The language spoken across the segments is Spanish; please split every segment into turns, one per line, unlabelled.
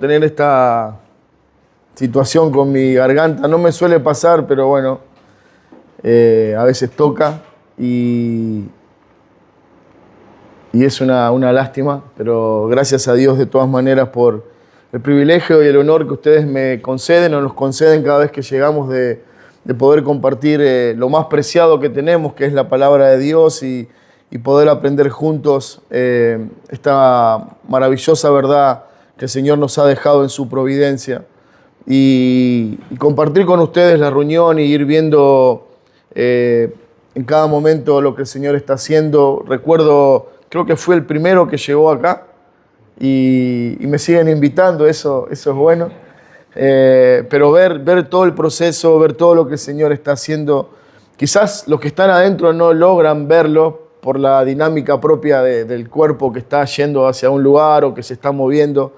tener esta situación con mi garganta. No me suele pasar, pero bueno, a veces toca y es una lástima, pero gracias a Dios de todas maneras por el privilegio y el honor que ustedes me conceden o nos conceden cada vez que llegamos de poder compartir lo más preciado que tenemos, que es la palabra de Dios y poder aprender juntos esta maravillosa verdad que el Señor nos ha dejado en su providencia y compartir con ustedes la reunión y ir viendo en cada momento lo que el Señor está haciendo. Recuerdo, creo que fue el primero que llegó acá y me siguen invitando, eso es bueno. Pero ver todo el proceso, ver todo lo que el Señor está haciendo, quizás los que están adentro no logran verlo por la dinámica propia del cuerpo que está yendo hacia un lugar o que se está moviendo,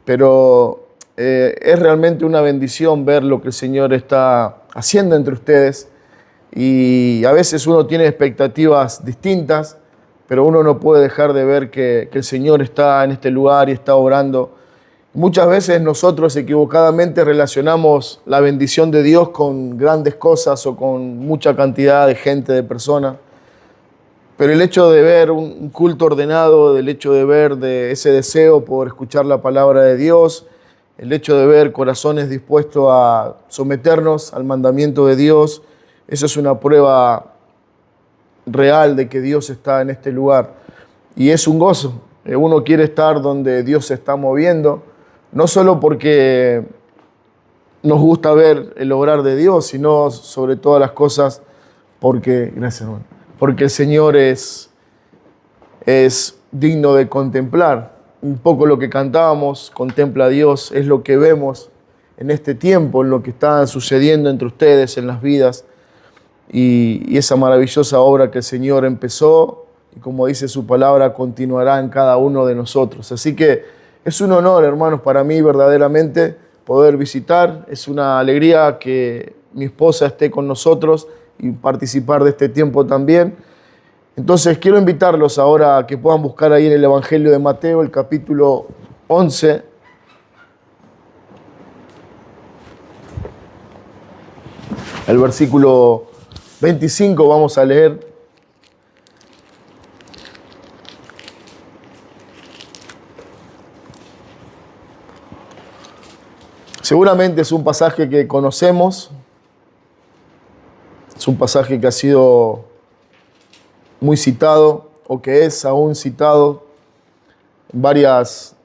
pero es realmente una bendición ver lo que el Señor está haciendo entre ustedes y a veces uno tiene expectativas distintas, pero uno no puede dejar de ver que el Señor está en este lugar y está obrando. Muchas veces nosotros equivocadamente relacionamos la bendición de Dios con grandes cosas o con mucha cantidad de gente, de personas. Pero el hecho de ver un culto ordenado, el hecho de ver de ese deseo por escuchar la palabra de Dios, el hecho de ver corazones dispuestos a someternos al mandamiento de Dios, eso es una prueba real de que Dios está en este lugar. Y es un gozo. Uno quiere estar donde Dios se está moviendo, no solo porque nos gusta ver el obrar de Dios, sino sobre todas las cosas porque, gracias hermano, porque el Señor es digno de contemplar. Un poco lo que cantábamos, contempla a Dios, es lo que vemos en este tiempo, en lo que está sucediendo entre ustedes, en las vidas, y esa maravillosa obra que el Señor empezó, y como dice su palabra, continuará en cada uno de nosotros. Así que es un honor, hermanos, para mí verdaderamente poder visitar. Es una alegría que mi esposa esté con nosotros y participar de este tiempo también. Entonces quiero invitarlos ahora a que puedan buscar ahí en el Evangelio de Mateo, el capítulo 11. El versículo 25 vamos a leer. Seguramente es un pasaje que conocemos, es un pasaje que ha sido muy citado o que es aún citado en varias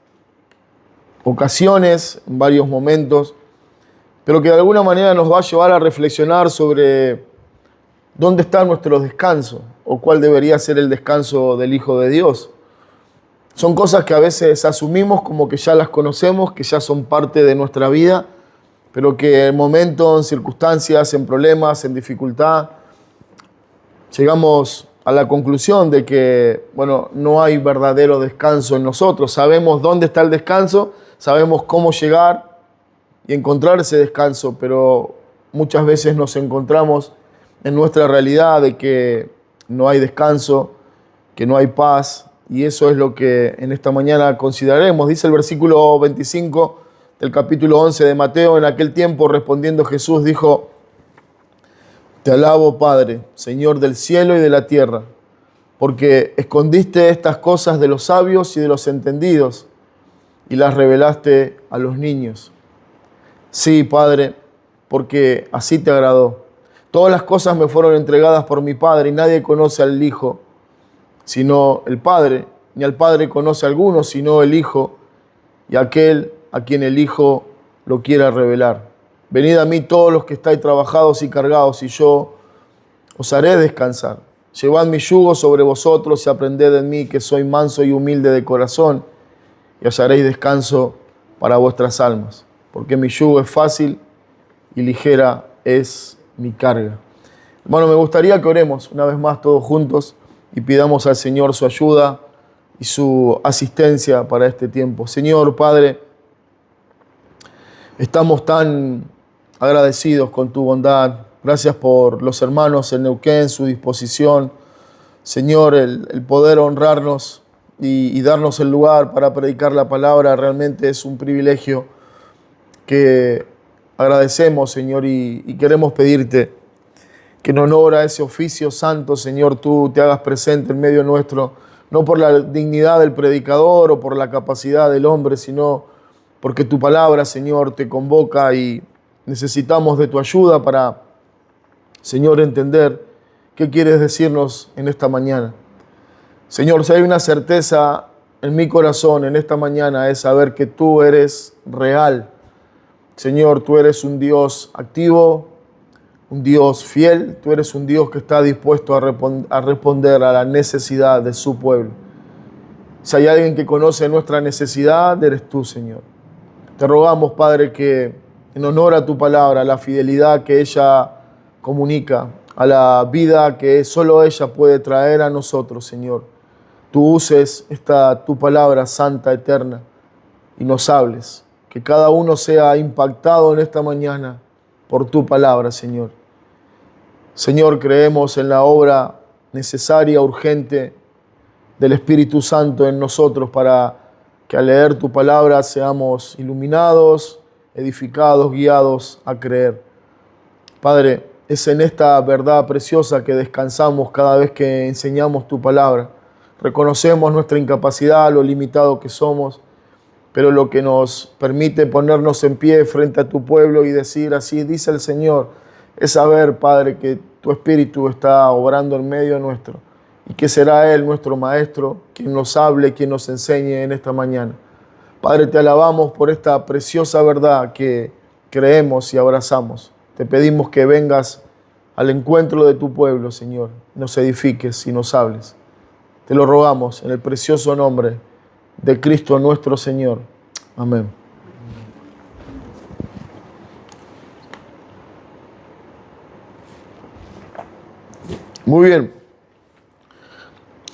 ocasiones, en varios momentos, pero que de alguna manera nos va a llevar a reflexionar sobre dónde está nuestro descanso o cuál debería ser el descanso del Hijo de Dios. Son cosas que a veces asumimos como que ya las conocemos, que ya son parte de nuestra vida, pero que en momentos, en circunstancias, en problemas, en dificultad, llegamos a la conclusión de que, bueno, no hay verdadero descanso en nosotros. Sabemos dónde está el descanso, sabemos cómo llegar y encontrar ese descanso, pero muchas veces nos encontramos en nuestra realidad de que no hay descanso, que no hay paz, y eso es lo que en esta mañana consideraremos. Dice el versículo 25 del capítulo 11 de Mateo: en aquel tiempo respondiendo Jesús dijo: Te alabo, Padre, Señor del cielo y de la tierra, porque escondiste estas cosas de los sabios y de los entendidos y las revelaste a los niños. Sí, Padre, porque así te agradó. Todas las cosas me fueron entregadas por mi Padre y nadie conoce al Hijo sino el Padre, ni al Padre conoce a alguno sino el Hijo y aquel a quien el Hijo lo quiera revelar. Venid a mí todos los que estáis trabajados y cargados, y yo os haré descansar. Llevad mi yugo sobre vosotros y aprended de mí, que soy manso y humilde de corazón, y hallaréis descanso para vuestras almas, porque mi yugo es fácil y ligera es mi carga. Hermano, me gustaría que oremos una vez más todos juntos y pidamos al Señor su ayuda y su asistencia para este tiempo. Señor Padre, estamos tan agradecidos con tu bondad. Gracias por los hermanos en Neuquén, su disposición. Señor, el poder honrarnos y darnos el lugar para predicar la palabra. Realmente es un privilegio que agradecemos, Señor, y queremos pedirte que en honor a ese oficio santo, Señor, tú te hagas presente en medio nuestro, no por la dignidad del predicador o por la capacidad del hombre, sino porque tu palabra, Señor, te convoca y necesitamos de tu ayuda para, Señor, entender qué quieres decirnos en esta mañana. Señor, si hay una certeza en mi corazón en esta mañana es saber que tú eres real. Señor, tú eres un Dios activo, un Dios fiel, tú eres un Dios que está dispuesto a responder a la necesidad de su pueblo. Si hay alguien que conoce nuestra necesidad, eres tú, Señor. Te rogamos, Padre, que en honor a tu palabra, a la fidelidad que ella comunica, a la vida que solo ella puede traer a nosotros, Señor, tú uses tu palabra santa, eterna, y nos hables. Que cada uno sea impactado en esta mañana por tu palabra, Señor. Señor, creemos en la obra necesaria, urgente del Espíritu Santo en nosotros para que al leer tu palabra seamos iluminados, edificados, guiados a creer. Padre, es en esta verdad preciosa que descansamos cada vez que enseñamos tu palabra. Reconocemos nuestra incapacidad, lo limitado que somos, pero lo que nos permite ponernos en pie frente a tu pueblo y decir así dice el Señor, es saber, Padre, que tu Espíritu está obrando en medio nuestro y que será Él, nuestro Maestro, quien nos hable, quien nos enseñe en esta mañana. Padre, te alabamos por esta preciosa verdad que creemos y abrazamos. Te pedimos que vengas al encuentro de tu pueblo, Señor, nos edifiques y nos hables. Te lo rogamos en el precioso nombre de Cristo nuestro Señor. Amén. Muy bien.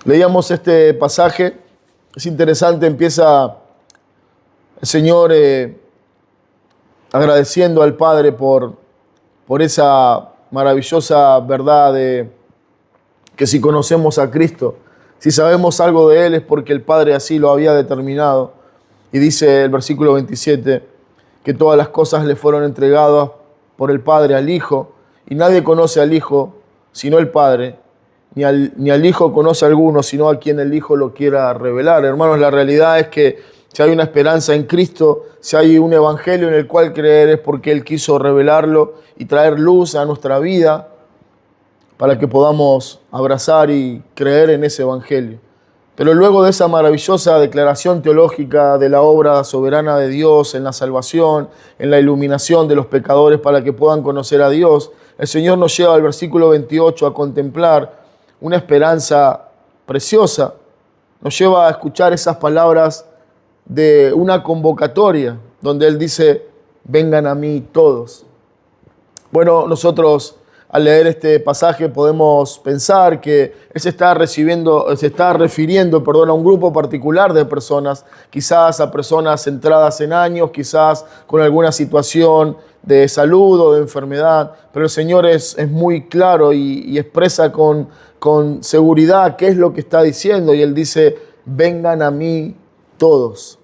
Leíamos este pasaje. Es interesante, empieza el Señor agradeciendo al Padre por esa maravillosa verdad de que si conocemos a Cristo, si sabemos algo de Él es porque el Padre así lo había determinado. Y dice el versículo 27 que todas las cosas le fueron entregadas por el Padre al Hijo, y nadie conoce al Hijo sino el Padre, ni al Hijo conoce a alguno sino a quien el Hijo lo quiera revelar. Hermanos, la realidad es que si hay una esperanza en Cristo, si hay un evangelio en el cual creer es porque Él quiso revelarlo y traer luz a nuestra vida para que podamos abrazar y creer en ese evangelio. Pero luego de esa maravillosa declaración teológica de la obra soberana de Dios en la salvación, en la iluminación de los pecadores para que puedan conocer a Dios, el Señor nos lleva al versículo 28 a contemplar una esperanza preciosa. Nos lleva a escuchar esas palabras de una convocatoria donde Él dice, vengan a mí todos. Bueno, nosotros al leer este pasaje podemos pensar que Él se está refiriendo, a un grupo particular de personas, quizás a personas centradas en años, quizás con alguna situación de salud o de enfermedad, pero el Señor es muy claro y expresa con seguridad qué es lo que está diciendo, y Él dice, vengan a mí todos.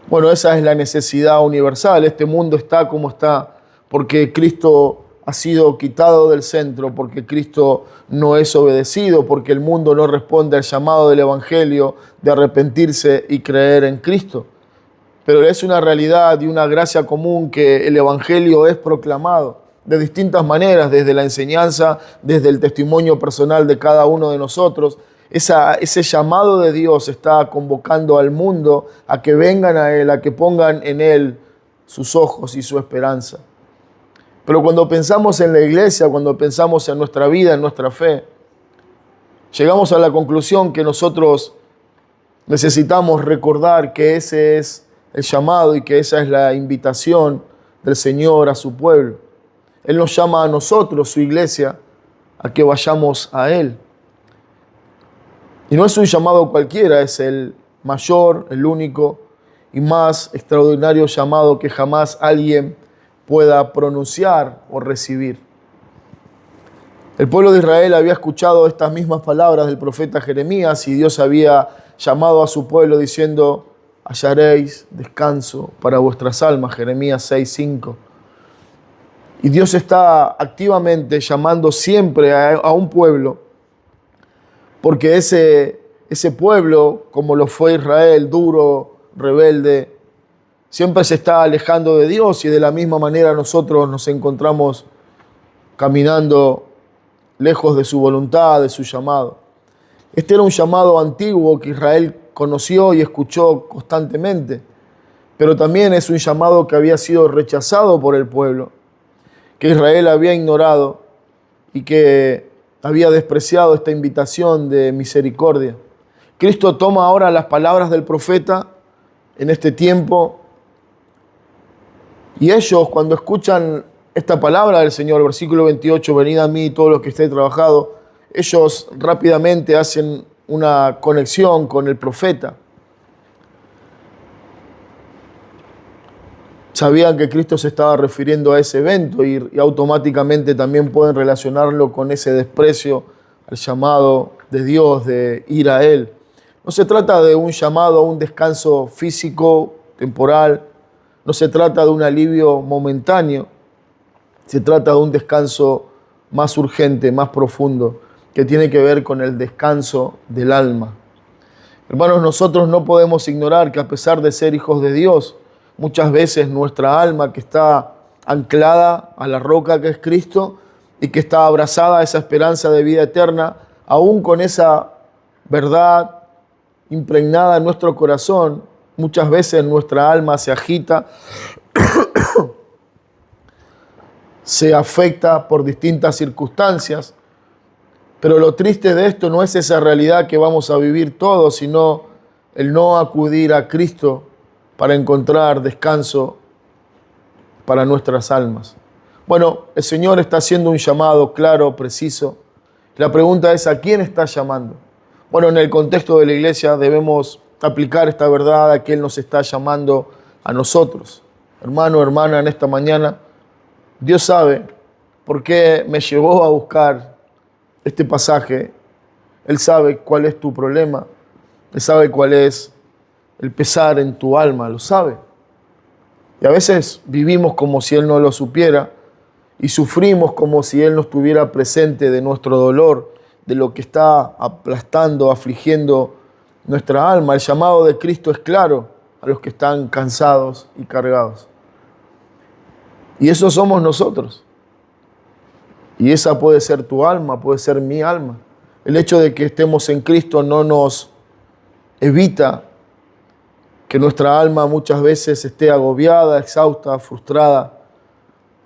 Bueno, esa es la necesidad universal. Este mundo está como está porque Cristo ha sido quitado del centro, porque Cristo no es obedecido, porque el mundo no responde al llamado del Evangelio de arrepentirse y creer en Cristo. Pero es una realidad y una gracia común que el Evangelio es proclamado de distintas maneras, desde la enseñanza, desde el testimonio personal de cada uno de nosotros. Ese llamado de Dios está convocando al mundo a que vengan a Él, a que pongan en Él sus ojos y su esperanza. Pero cuando pensamos en la iglesia, cuando pensamos en nuestra vida, en nuestra fe, llegamos a la conclusión que nosotros necesitamos recordar que ese es el llamado y que esa es la invitación del Señor a su pueblo. Él nos llama a nosotros, su iglesia, a que vayamos a Él. Y no es un llamado cualquiera, es el mayor, el único y más extraordinario llamado que jamás alguien pueda pronunciar o recibir. El pueblo de Israel había escuchado estas mismas palabras del profeta Jeremías y Dios había llamado a su pueblo diciendo: hallaréis descanso para vuestras almas, Jeremías 6:5. Y Dios está activamente llamando siempre a un pueblo, porque ese pueblo, como lo fue Israel, duro, rebelde, siempre se está alejando de Dios, y de la misma manera nosotros nos encontramos caminando lejos de su voluntad, de su llamado. Este era un llamado antiguo que Israel conoció y escuchó constantemente, pero también es un llamado que había sido rechazado por el pueblo, que Israel había ignorado y que había despreciado esta invitación de misericordia. Cristo toma ahora las palabras del profeta en este tiempo, y ellos, cuando escuchan esta palabra del Señor, versículo 28, venid a mí todos los que estéis trabajados, ellos rápidamente hacen una conexión con el profeta. Sabían que Cristo se estaba refiriendo a ese evento y automáticamente también pueden relacionarlo con ese desprecio al llamado de Dios de ir a Él. No se trata de un llamado a un descanso físico, temporal, no se trata de un alivio momentáneo, se trata de un descanso más urgente, más profundo, que tiene que ver con el descanso del alma. Hermanos, nosotros no podemos ignorar que a pesar de ser hijos de Dios, muchas veces nuestra alma, que está anclada a la roca que es Cristo y que está abrazada a esa esperanza de vida eterna, aún con esa verdad impregnada en nuestro corazón, muchas veces nuestra alma se agita, se afecta por distintas circunstancias. Pero lo triste de esto no es esa realidad que vamos a vivir todos, sino el no acudir a Cristo para encontrar descanso para nuestras almas. Bueno, el Señor está haciendo un llamado claro, preciso. La pregunta es: ¿a quién está llamando? Bueno, en el contexto de la iglesia debemos aplicar esta verdad a que Él nos está llamando a nosotros. Hermano, hermana, en esta mañana, Dios sabe por qué me llevó a buscar este pasaje. Él sabe cuál es tu problema. Él sabe cuál es el pesar en tu alma, lo sabe. Y a veces vivimos como si Él no lo supiera y sufrimos como si Él no estuviera presente de nuestro dolor, de lo que está aplastando, afligiendo nuestra alma. El llamado de Cristo es claro a los que están cansados y cargados. Y eso somos nosotros. Y esa puede ser tu alma, puede ser mi alma. El hecho de que estemos en Cristo no nos evita que nuestra alma muchas veces esté agobiada, exhausta, frustrada.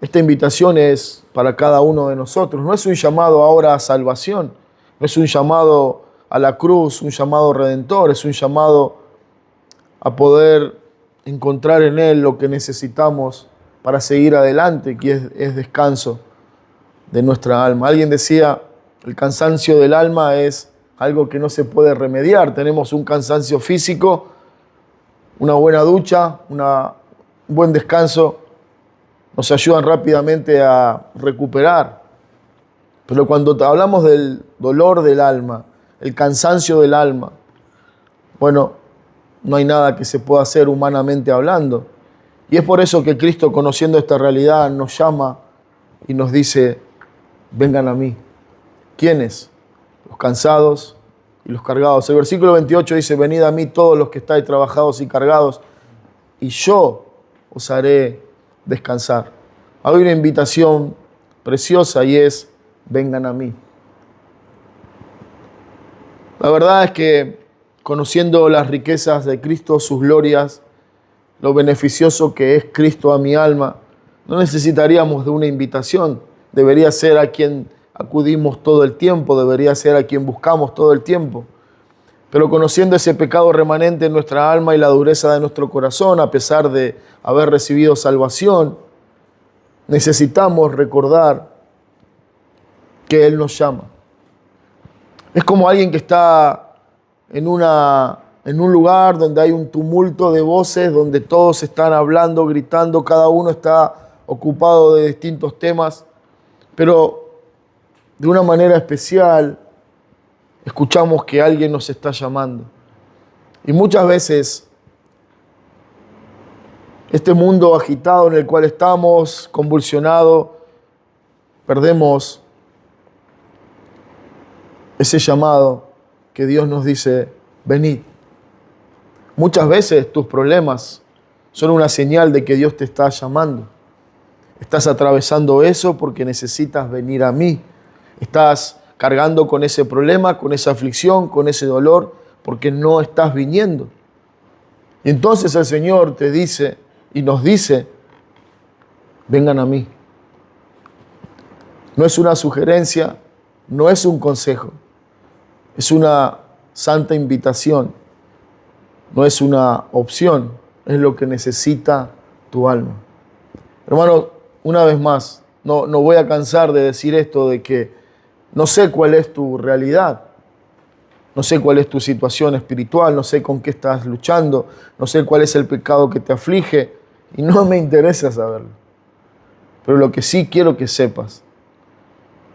Esta invitación es para cada uno de nosotros. No es un llamado ahora a salvación, no es un llamado a la cruz, un llamado redentor, es un llamado a poder encontrar en Él lo que necesitamos para seguir adelante, que es descanso de nuestra alma. Alguien decía: el cansancio del alma es algo que no se puede remediar. Tenemos un cansancio físico, una buena ducha, un buen descanso nos ayudan rápidamente a recuperar. Pero cuando hablamos del dolor del alma, el cansancio del alma, bueno, no hay nada que se pueda hacer humanamente hablando. Y es por eso que Cristo, conociendo esta realidad, nos llama y nos dice: vengan a mí. ¿Quiénes? Los cansados y los cargados. El versículo 28 dice: venid a mí todos los que estáis trabajados y cargados, y yo os haré descansar. Hay una invitación preciosa y es: vengan a mí. La verdad es que, conociendo las riquezas de Cristo, sus glorias, lo beneficioso que es Cristo a mi alma, no necesitaríamos de una invitación. Debería ser a quien acudimos todo el tiempo, debería ser a quien buscamos todo el tiempo. Pero conociendo ese pecado remanente en nuestra alma y la dureza de nuestro corazón, a pesar de haber recibido salvación, necesitamos recordar que Él nos llama. Es como alguien que está en un lugar donde hay un tumulto de voces, donde todos están hablando, gritando, cada uno está ocupado de distintos temas, pero de una manera especial, escuchamos que alguien nos está llamando. Y muchas veces, este mundo agitado en el cual estamos, convulsionado, perdemos ese llamado que Dios nos dice, venid. Muchas veces tus problemas son una señal de que Dios te está llamando. Estás atravesando eso porque necesitas venir a mí. Estás cargando con ese problema, con esa aflicción, con ese dolor, porque no estás viniendo. Y entonces el Señor te dice y nos dice, vengan a mí. No es una sugerencia, no es un consejo, es una santa invitación, no es una opción, es lo que necesita tu alma. Hermano, una vez más, no voy a cansar de decir esto de que no sé cuál es tu realidad, no sé cuál es tu situación espiritual, no sé con qué estás luchando, no sé cuál es el pecado que te aflige y no me interesa saberlo. Pero lo que sí quiero que sepas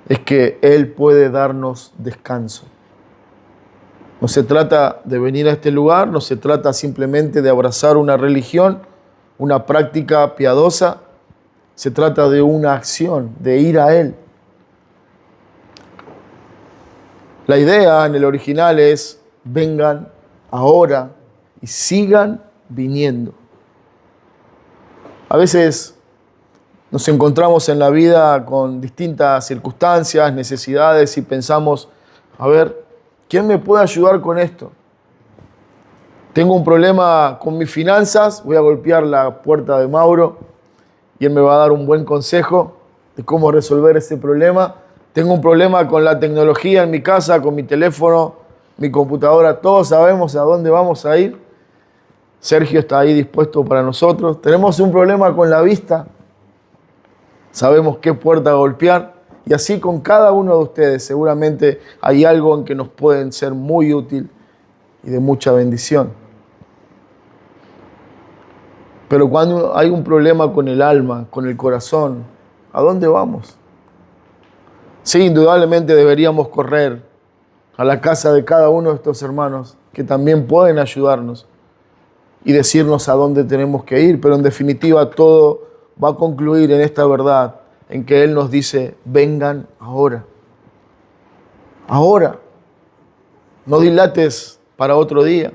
es que Él puede darnos descanso. No se trata de venir a este lugar, no se trata simplemente de abrazar una religión, una práctica piadosa, se trata de una acción, de ir a Él. La idea en el original es, vengan ahora y sigan viniendo. A veces nos encontramos en la vida con distintas circunstancias, necesidades y pensamos, a ver, ¿quién me puede ayudar con esto? Tengo un problema con mis finanzas, voy a golpear la puerta de Mauro y él me va a dar un buen consejo de cómo resolver ese problema. Tengo un problema con la tecnología en mi casa, con mi teléfono, mi computadora. Todos sabemos a dónde vamos a ir. Sergio está ahí dispuesto para nosotros. Tenemos un problema con la vista. Sabemos qué puerta golpear. Y así con cada uno de ustedes. Seguramente hay algo en que nos pueden ser muy útil y de mucha bendición. Pero cuando hay un problema con el alma, con el corazón, ¿a dónde vamos? Sí, indudablemente deberíamos correr a la casa de cada uno de estos hermanos que también pueden ayudarnos y decirnos a dónde tenemos que ir, pero en definitiva todo va a concluir en esta verdad, en que Él nos dice, vengan ahora. Ahora. No dilates para otro día.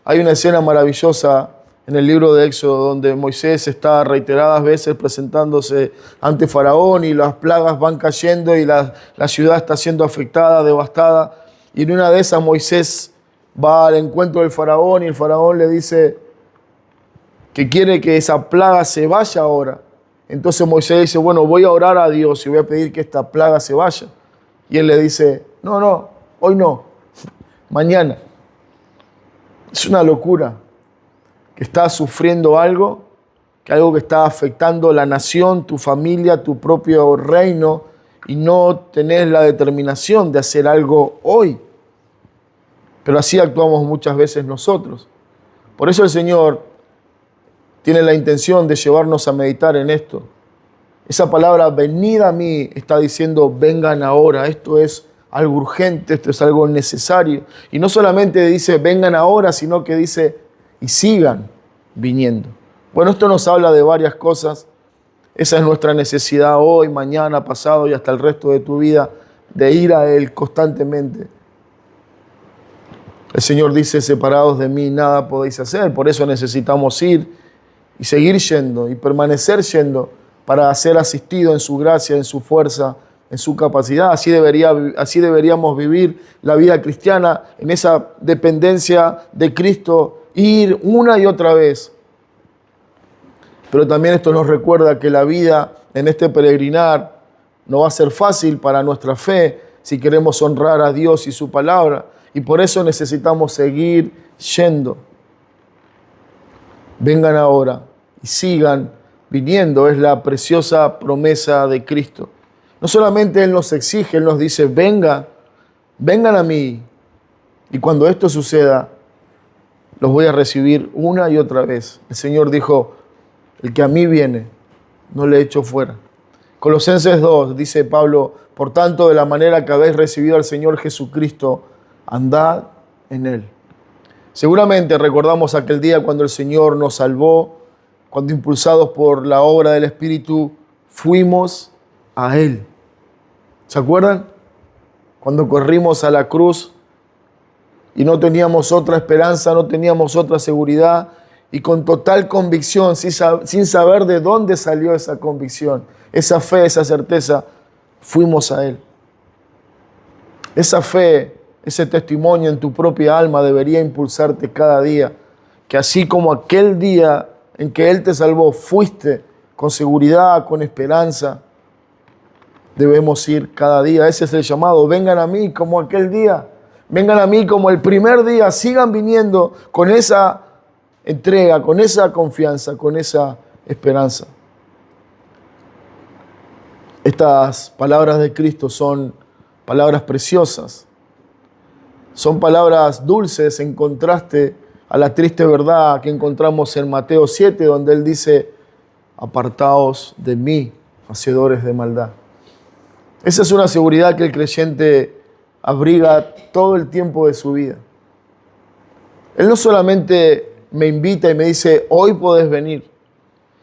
Hay una escena maravillosa en el libro de Éxodo donde Moisés está reiteradas veces presentándose ante Faraón y las plagas van cayendo y la ciudad está siendo afectada, devastada. Y en una de esas Moisés va al encuentro del Faraón y el Faraón le dice que quiere que esa plaga se vaya ahora. Entonces Moisés dice, bueno, voy a orar a Dios y voy a pedir que esta plaga se vaya. Y él le dice, no, hoy no, mañana. Es una locura que estás sufriendo algo que está afectando la nación, tu familia, tu propio reino y no tenés la determinación de hacer algo hoy. Pero así actuamos muchas veces nosotros. Por eso el Señor tiene la intención de llevarnos a meditar en esto. Esa palabra, venid a mí, está diciendo, vengan ahora. Esto es algo urgente, esto es algo necesario. Y no solamente dice, vengan ahora, sino que dice, y sigan viniendo. Bueno, esto nos habla de varias cosas. Esa es nuestra necesidad hoy, mañana, pasado y hasta el resto de tu vida, de ir a Él constantemente. El Señor dice, separados de mí nada podéis hacer. Por eso necesitamos ir y seguir yendo y permanecer yendo para ser asistido en su gracia, en su fuerza, en su capacidad. Así deberíamos vivir la vida cristiana, en esa dependencia de Cristo, ir una y otra vez. Pero también esto nos recuerda que la vida en este peregrinar no va a ser fácil para nuestra fe si queremos honrar a Dios y su palabra. Y por eso necesitamos seguir yendo. Vengan ahora y sigan viniendo. Es la preciosa promesa de Cristo. No solamente Él nos exige, Él nos dice, vengan a mí. Y cuando esto suceda, los voy a recibir una y otra vez. El Señor dijo, el que a mí viene, no le echo fuera. Colosenses 2, dice Pablo, por tanto, de la manera que habéis recibido al Señor Jesucristo, andad en Él. Seguramente recordamos aquel día cuando el Señor nos salvó, cuando impulsados por la obra del Espíritu fuimos a Él. ¿Se acuerdan? Cuando corrimos a la cruz y no teníamos otra esperanza, no teníamos otra seguridad, y con total convicción, sin saber de dónde salió esa convicción, esa fe, esa certeza, fuimos a Él. Esa fe, ese testimonio en tu propia alma debería impulsarte cada día, que así como aquel día en que Él te salvó, fuiste con seguridad, con esperanza, debemos ir cada día. Ese es el llamado. Vengan a mí como aquel día. Vengan a mí como el primer día. Sigan viniendo con esa entrega, con esa confianza, con esa esperanza. Estas palabras de Cristo son palabras preciosas. Son palabras dulces en contraste a la triste verdad que encontramos en Mateo 7, donde Él dice, apartaos de mí, hacedores de maldad. Esa es una seguridad que el creyente abriga todo el tiempo de su vida. Él no solamente me invita y me dice, hoy podés venir,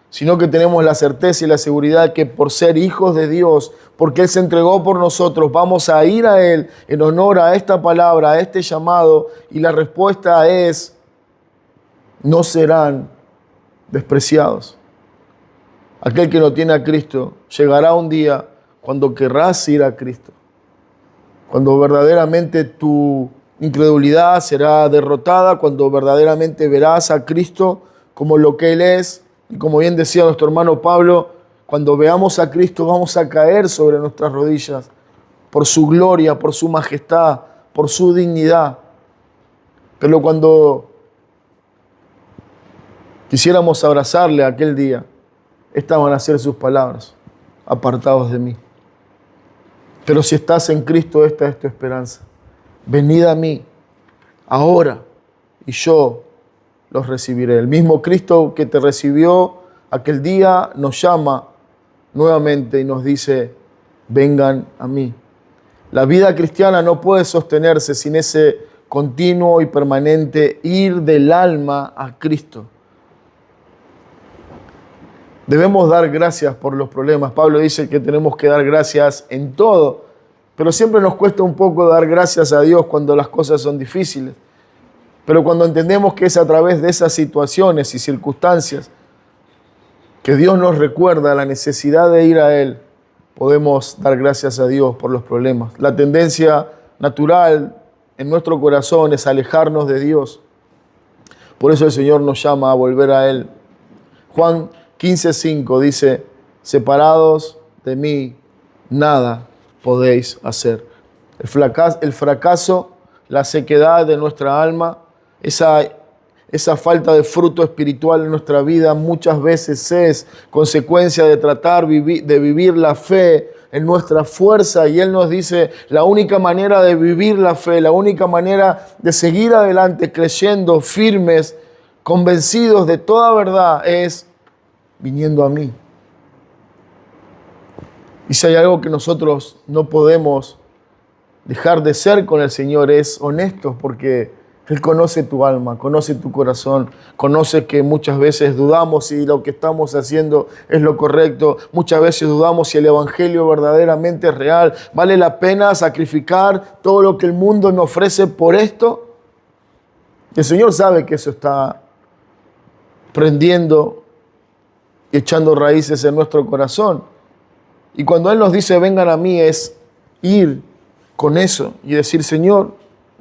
sino que tenemos la certeza y la seguridad que por ser hijos de Dios, porque Él se entregó por nosotros, vamos a ir a Él en honor a esta palabra, a este llamado, y la respuesta es, no serán despreciados. Aquel que no tiene a Cristo, llegará un día cuando querrás ir a Cristo, cuando verdaderamente tu incredulidad será derrotada, cuando verdaderamente verás a Cristo como lo que Él es. Y como bien decía nuestro hermano Pablo, cuando veamos a Cristo vamos a caer sobre nuestras rodillas por su gloria, por su majestad, por su dignidad. Pero cuando quisiéramos abrazarle aquel día, estas van a ser sus palabras, apartados de mí. Pero si estás en Cristo, esta es tu esperanza. Venid a mí, ahora, y yo los recibiré. El mismo Cristo que te recibió aquel día nos llama nuevamente y nos dice, vengan a mí. La vida cristiana no puede sostenerse sin ese continuo y permanente ir del alma a Cristo. Debemos dar gracias por los problemas. Pablo dice que tenemos que dar gracias en todo, pero siempre nos cuesta un poco dar gracias a Dios cuando las cosas son difíciles. Pero cuando entendemos que es a través de esas situaciones y circunstancias que Dios nos recuerda la necesidad de ir a Él, podemos dar gracias a Dios por los problemas. La tendencia natural en nuestro corazón es alejarnos de Dios. Por eso el Señor nos llama a volver a Él. Juan 15:5 dice, separados de mí, nada podéis hacer. El fracaso, la sequedad de nuestra alma, esa falta de fruto espiritual en nuestra vida muchas veces es consecuencia de tratar de vivir la fe en nuestra fuerza. Y Él nos dice, la única manera de vivir la fe, la única manera de seguir adelante creyendo, firmes, convencidos de toda verdad es viniendo a mí. Y si hay algo que nosotros no podemos dejar de ser con el Señor es honestos, porque Él conoce tu alma, conoce tu corazón, conoce que muchas veces dudamos si lo que estamos haciendo es lo correcto, muchas veces dudamos si el Evangelio verdaderamente es real, ¿vale la pena sacrificar todo lo que el mundo nos ofrece por esto? El Señor sabe que eso está prendiendo y echando raíces en nuestro corazón. Y cuando Él nos dice, vengan a mí, es ir con eso y decir, Señor,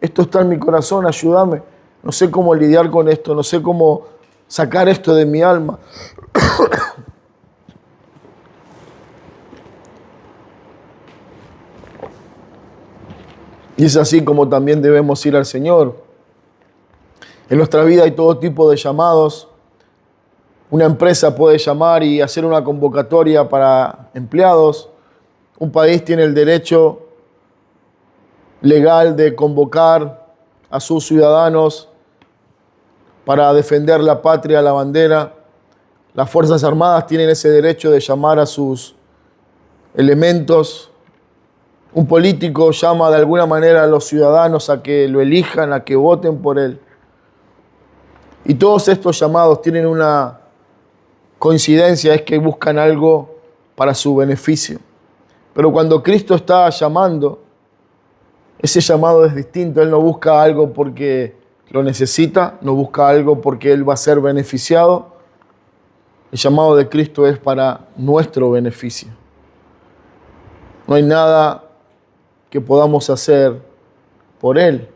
esto está en mi corazón, ayúdame. No sé cómo lidiar con esto, no sé cómo sacar esto de mi alma. Y es así como también debemos ir al Señor. En nuestra vida hay todo tipo de llamados. Una empresa puede llamar y hacer una convocatoria para empleados. Un país tiene el derecho legal de convocar a sus ciudadanos para defender la patria, la bandera. Las Fuerzas Armadas tienen ese derecho de llamar a sus elementos. Un político llama de alguna manera a los ciudadanos a que lo elijan, a que voten por él. Y todos estos llamados tienen una coincidencia, es que buscan algo para su beneficio. Pero cuando Cristo está llamando, ese llamado es distinto. Él no busca algo porque lo necesita, no busca algo porque Él va a ser beneficiado. El llamado de Cristo es para nuestro beneficio. No hay nada que podamos hacer por Él,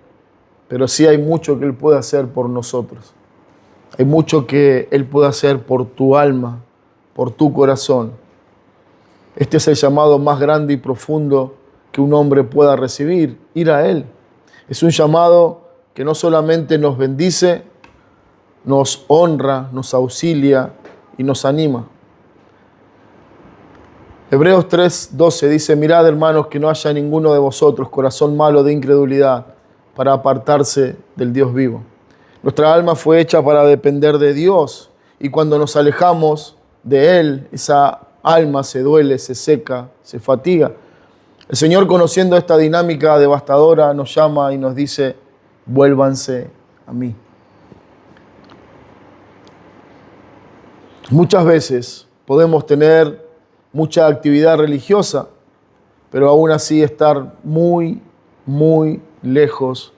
pero sí hay mucho que Él puede hacer por nosotros. Hay mucho que Él puede hacer por tu alma, por tu corazón. Este es el llamado más grande y profundo que un hombre pueda recibir, ir a Él. Es un llamado que no solamente nos bendice, nos honra, nos auxilia y nos anima. Hebreos 3:12 dice: mirad, hermanos, que no haya ninguno de vosotros corazón malo de incredulidad para apartarse del Dios vivo. Nuestra alma fue hecha para depender de Dios, y cuando nos alejamos de Él, esa alma se duele, se seca, se fatiga. El Señor, conociendo esta dinámica devastadora, nos llama y nos dice: vuélvanse a mí. Muchas veces podemos tener mucha actividad religiosa, pero aún así estar muy, muy lejos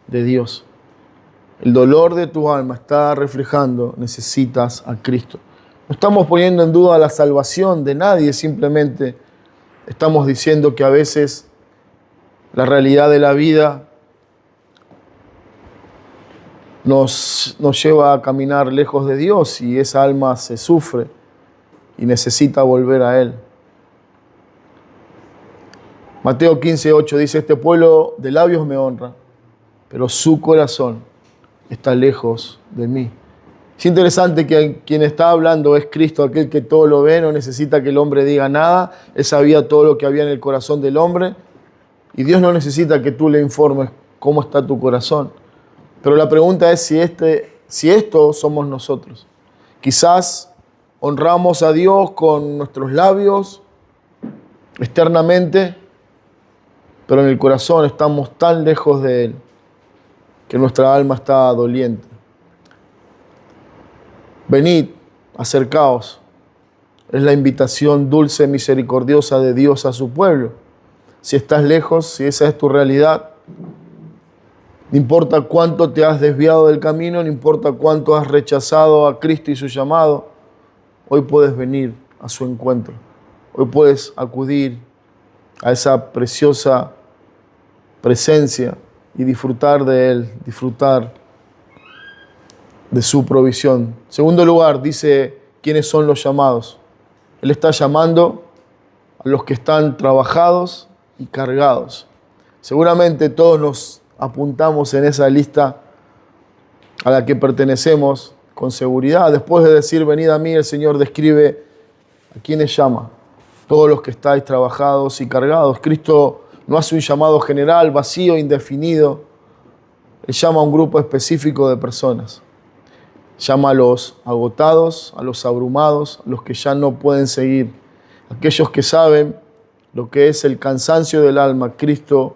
de Dios. El dolor de tu alma está reflejando, necesitas a Cristo. No estamos poniendo en duda la salvación de nadie, simplemente estamos diciendo que a veces la realidad de la vida nos lleva a caminar lejos de Dios y esa alma se sufre y necesita volver a Él. Mateo 15:8 dice: este pueblo de labios me honra, pero su corazón está lejos de mí. Es interesante que quien está hablando es Cristo, aquel que todo lo ve, no necesita que el hombre diga nada. Él sabía todo lo que había en el corazón del hombre y Dios no necesita que tú le informes cómo está tu corazón. Pero la pregunta es si esto somos nosotros. Quizás honramos a Dios con nuestros labios, externamente, pero en el corazón estamos tan lejos de Él que nuestra alma está doliente. Venid, acercaos. Es la invitación dulce, misericordiosa de Dios a su pueblo. Si estás lejos, si esa es tu realidad, no importa cuánto te has desviado del camino, no importa cuánto has rechazado a Cristo y su llamado, hoy puedes venir a su encuentro. Hoy puedes acudir a esa preciosa presencia y disfrutar de Él, disfrutar de su provisión. En segundo lugar, dice quiénes son los llamados. Él está llamando a los que están trabajados y cargados. Seguramente todos nos apuntamos en esa lista a la que pertenecemos con seguridad. Después de decir venid a mí, el Señor describe a quienes llama. Todos los que estáis trabajados y cargados. Cristo no hace un llamado general, vacío, indefinido. Él llama a un grupo específico de personas. Llama a los agotados, a los abrumados, a los que ya no pueden seguir. Aquellos que saben lo que es el cansancio del alma. Cristo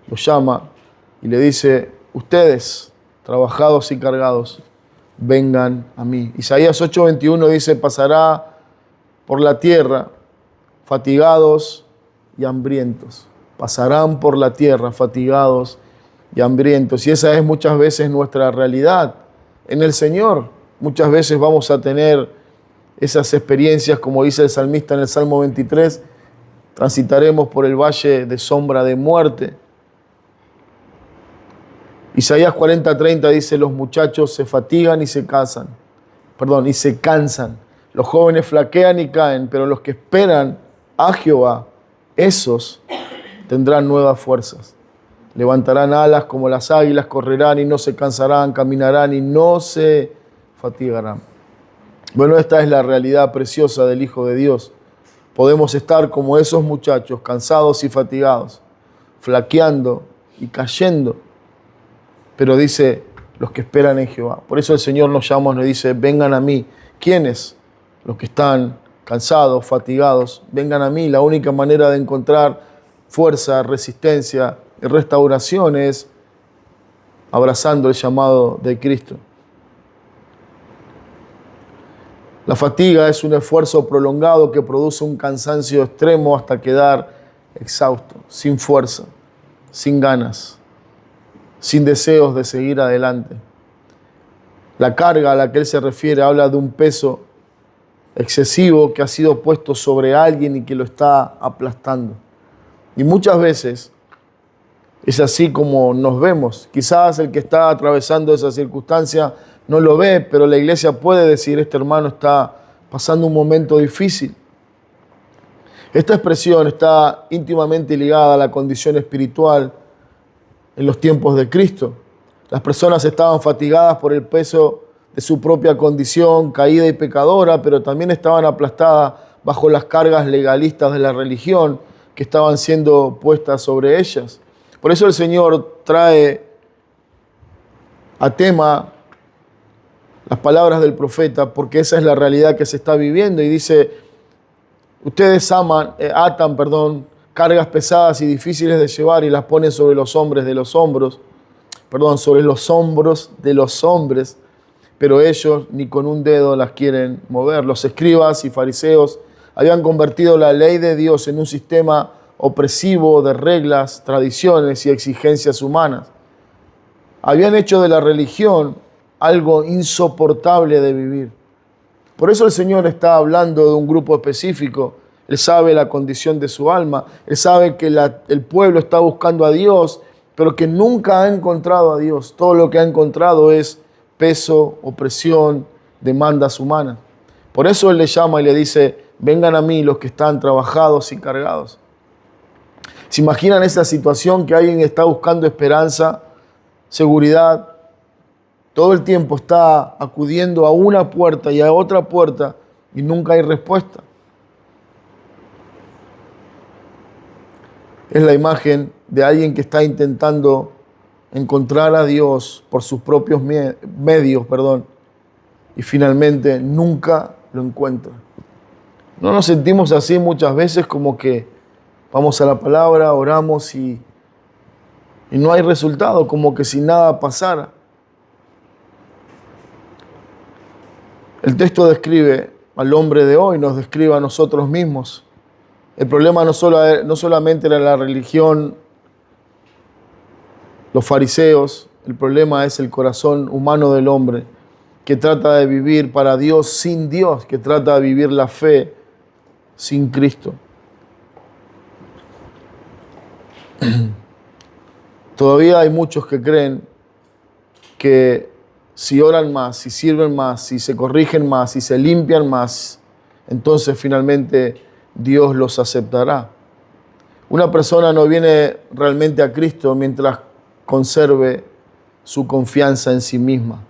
los llama y le dice: ustedes, trabajados y cargados, vengan a mí. Isaías 8:21 dice: pasará por la tierra fatigados y hambrientos. Pasarán por la tierra fatigados y hambrientos. Y esa es muchas veces nuestra realidad en el Señor. Muchas veces vamos a tener esas experiencias, como dice el salmista en el Salmo 23, transitaremos por el valle de sombra de muerte. Isaías 40:30 dice: los muchachos se fatigan y se cansan. Los jóvenes flaquean y caen, pero los que esperan a Jehová, esos tendrán nuevas fuerzas. Levantarán alas como las águilas, correrán y no se cansarán, caminarán y no se fatigarán. Bueno, esta es la realidad preciosa del Hijo de Dios. Podemos estar como esos muchachos, cansados y fatigados, flaqueando y cayendo. Pero dice, los que esperan en Jehová. Por eso el Señor nos llama, nos dice: vengan a mí. ¿Quiénes? Los que están cansados, fatigados, vengan a mí. La única manera de encontrar fuerza, resistencia y restauración es abrazando el llamado de Cristo. La fatiga es un esfuerzo prolongado que produce un cansancio extremo hasta quedar exhausto, sin fuerza, sin ganas, sin deseos de seguir adelante. La carga a la que él se refiere habla de un peso excesivo que ha sido puesto sobre alguien y que lo está aplastando. Y muchas veces es así como nos vemos. Quizás el que está atravesando esa circunstancia no lo ve, pero la iglesia puede decir: este hermano está pasando un momento difícil. Esta expresión está íntimamente ligada a la condición espiritual en los tiempos de Cristo. Las personas estaban fatigadas por el peso de su propia condición caída y pecadora, pero también estaban aplastadas bajo las cargas legalistas de la religión que estaban siendo puestas sobre ellas. Por eso el Señor trae a tema las palabras del profeta, porque esa es la realidad que se está viviendo, y dice: ustedes atan cargas pesadas y difíciles de llevar y las ponen sobre los hombros de los hombros, pero ellos ni con un dedo las quieren mover. Los escribas y fariseos habían convertido la ley de Dios en un sistema opresivo de reglas, tradiciones y exigencias humanas. Habían hecho de la religión algo insoportable de vivir. Por eso el Señor está hablando de un grupo específico. Él sabe la condición de su alma. Él sabe que el pueblo está buscando a Dios, pero que nunca ha encontrado a Dios. Todo lo que ha encontrado es peso, opresión, demandas humanas. Por eso Él le llama y le dice: vengan a mí los que están trabajados y cargados. ¿Se imaginan esa situación que alguien está buscando esperanza, seguridad? Todo el tiempo está acudiendo a una puerta y a otra puerta y nunca hay respuesta. Es la imagen de alguien que está intentando encontrar a Dios por sus propios medios, y finalmente nunca lo encuentra. ¿No nos sentimos así muchas veces, como que vamos a la palabra, oramos y no hay resultado, como que si nada pasara? El texto describe al hombre de hoy, nos describe a nosotros mismos. El problema no solamente era la religión, los fariseos, el problema es el corazón humano del hombre, que trata de vivir para Dios sin Dios, que trata de vivir la fe sin Cristo. Todavía hay muchos que creen que si oran más, si sirven más, si se corrigen más, si se limpian más, entonces finalmente Dios los aceptará. Una persona no viene realmente a Cristo mientras conserve su confianza en sí misma.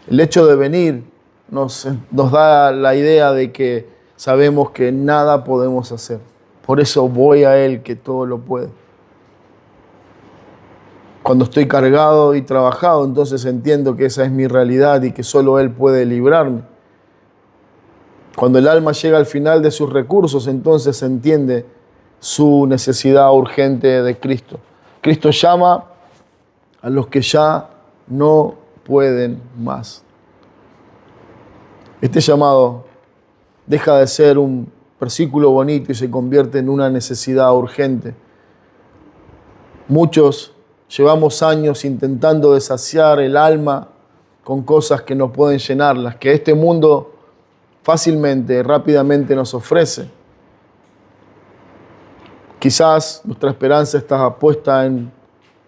El hecho de venir nos da la idea de que sabemos que nada podemos hacer. Por eso voy a Él, que todo lo puede. Cuando estoy cargado y trabajado, entonces entiendo que esa es mi realidad y que solo Él puede librarme. Cuando el alma llega al final de sus recursos, entonces se entiende su necesidad urgente de Cristo. Cristo llama a los que ya no pueden más. Este llamado deja de ser un versículo bonito y se convierte en una necesidad urgente. Muchos llevamos años intentando de saciar el alma con cosas que no pueden llenarlas, que este mundo fácilmente, rápidamente nos ofrece. Quizás nuestra esperanza está puesta en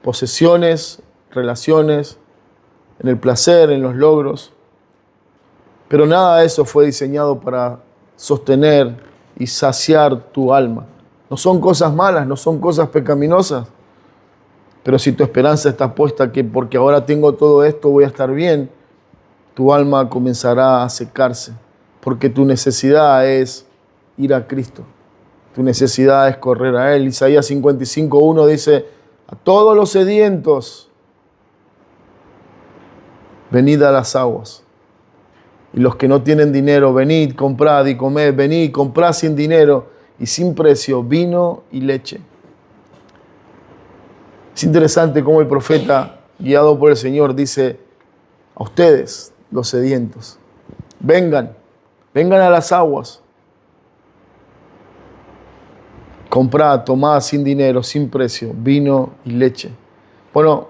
posesiones, relaciones, en el placer, en los logros, pero nada de eso fue diseñado para sostener y saciar tu alma. No son cosas malas, no son cosas pecaminosas, pero si tu esperanza está puesta que porque ahora tengo todo esto voy a estar bien, tu alma comenzará a secarse, porque tu necesidad es ir a Cristo. Tu necesidad es correr a Él. Isaías 55:1 dice: a todos los sedientos, venid a las aguas. Y los que no tienen dinero, venid, comprad y comed, venid, comprad sin dinero y sin precio vino y leche. Es interesante cómo el profeta, guiado por el Señor, dice a ustedes, los sedientos, vengan a las aguas, comprad, tomad sin dinero, sin precio, vino y leche. Bueno,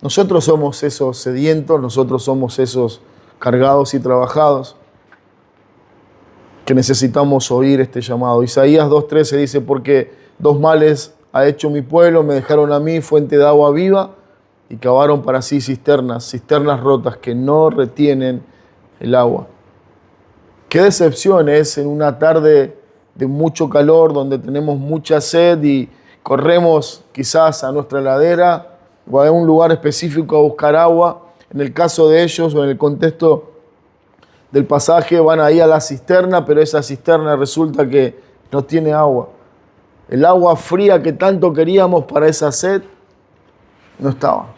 nosotros somos esos sedientos, nosotros somos esos cargados y trabajados que necesitamos oír este llamado. Isaías 2:13 dice, porque dos males ha hecho mi pueblo, me dejaron a mí fuente de agua viva y cavaron para sí cisternas rotas que no retienen el agua. Qué decepción es en una tarde de mucho calor, donde tenemos mucha sed y corremos quizás a nuestra heladera o a un lugar específico a buscar agua. En el caso de ellos o en el contexto del pasaje van ahí a la cisterna, pero esa cisterna resulta que no tiene agua. El agua fría que tanto queríamos para esa sed no estaba.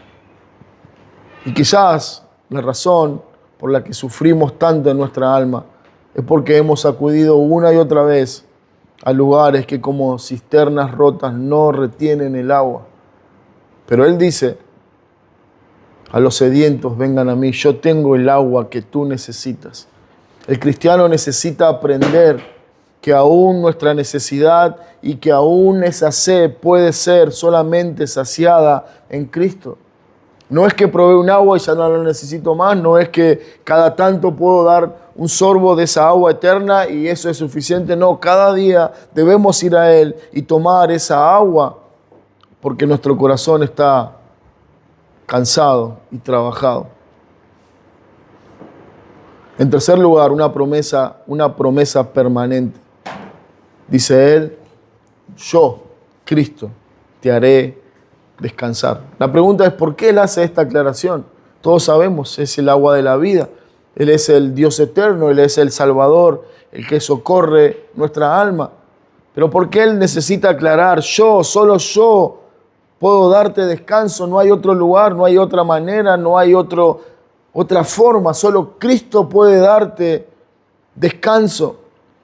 Y quizás la razón por la que sufrimos tanto en nuestra alma es porque hemos acudido una y otra vez a lugares que como cisternas rotas no retienen el agua. Pero Él dice, a los sedientos vengan a mí, yo tengo el agua que tú necesitas. El cristiano necesita aprender que aún nuestra necesidad y que aún esa sed puede ser solamente saciada en Cristo. No es que probé un agua y ya no lo necesito más, no es que cada tanto puedo dar un sorbo de esa agua eterna y eso es suficiente. No, cada día debemos ir a Él y tomar esa agua porque nuestro corazón está cansado y trabajado. En tercer lugar, una promesa permanente. Dice Él, yo, Cristo, te haré descansar. La pregunta es, ¿por qué Él hace esta aclaración? Todos sabemos, es el agua de la vida. Él es el Dios eterno, Él es el Salvador, el que socorre nuestra alma. Pero ¿por qué Él necesita aclarar? Solo yo puedo darte descanso, no hay otro lugar, no hay otra manera, no hay otra forma. Solo Cristo puede darte descanso.